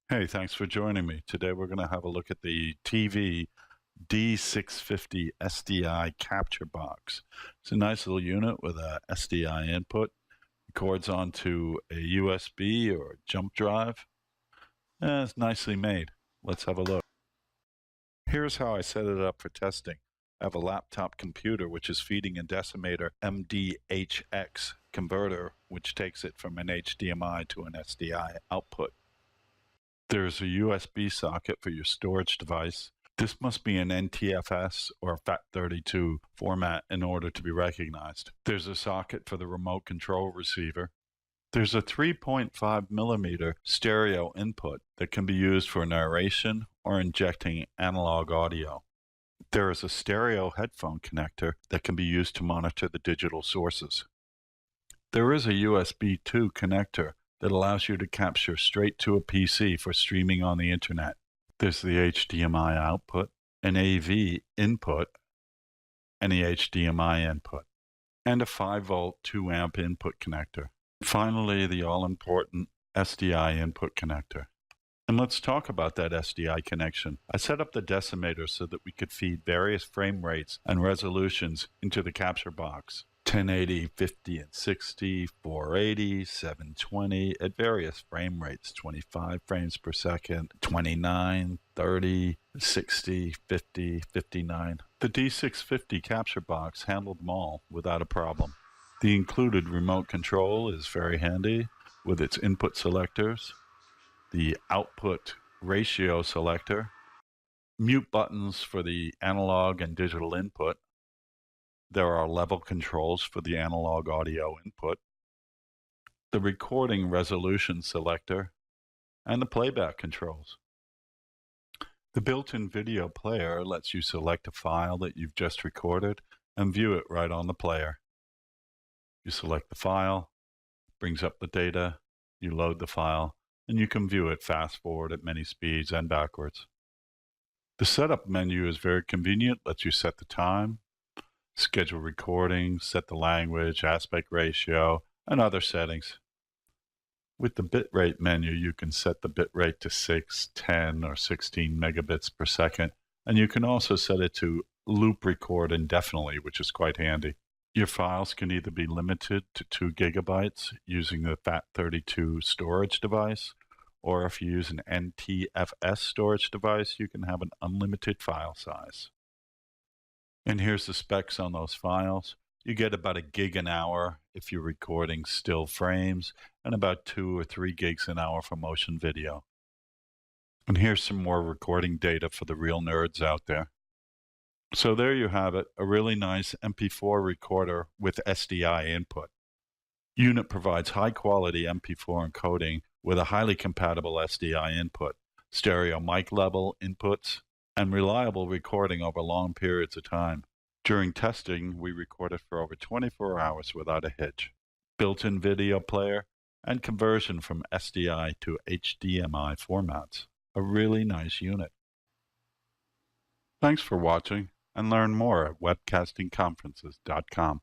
Hey, thanks for joining me. Today we're going to have a look at the TeVii D650 SDI capture box. It's a nice little unit with a SDI input. Records onto a USB or a jump drive. It's nicely made. Let's have a look. Here's how I set it up for testing. I have a laptop computer which is feeding a decimator MDHX converter, which takes it from an HDMI to an SDI output. There's a USB socket for your storage device. This must be an NTSF or FAT32 format in order to be recognized. There's a socket for the remote control receiver. There's a 3.5 millimeter stereo input that can be used for narration or injecting analog audio. There is a stereo headphone connector that can be used to monitor the digital sources. There is a USB 2 connector that allows you to capture straight to a PC for streaming on the internet. There's the HDMI output, an AV input, and the HDMI input, and a 5-volt 2-amp input connector. Finally, the all-important SDI input connector. And let's talk about that SDI connection. I set up the decimator so that we could feed various frame rates and resolutions into the capture box. 1080, 50, and 60, 480, 720 at various frame rates, 25 frames per second, 29, 30, 60, 50, 59. The D650 capture box handled them all without a problem. The included remote control is very handy with its input selectors, the output ratio selector, mute buttons for the analog and digital input. There are level controls for the analog audio input, the recording resolution selector, and the playback controls. The built-in video player lets you select a file that you've just recorded and view it right on the player. You select the file, brings up the data, you load the file, and you can view it fast forward at many speeds and backwards. The setup menu is very convenient, lets you set the time, schedule recording, set the language, aspect ratio, and other settings. With the bitrate menu, you can set the bitrate to 6, 10, or 16 megabits per second, and you can also set it to loop record indefinitely, which is quite handy. Your files can either be limited to 2 gigabytes using the FAT32 storage device, or if you use an NTSF storage device, you can have an unlimited file size. And here's the specs on those files. You get about 1 gig an hour if you're recording still frames, and about 2 or 3 gigs an hour for motion video. And here's some more recording data for the real nerds out there. So there you have it, a really nice MP4 recorder with SDI input. Unit provides high quality MP4 encoding with a highly compatible SDI input, stereo mic level inputs, and reliable recording over long periods of time. During testing, we recorded for over 24 hours without a hitch. Built-in video player and conversion from SDI to HDMI formats. A really nice unit. Thanks for watching, and learn more at WebcastingConferences.com.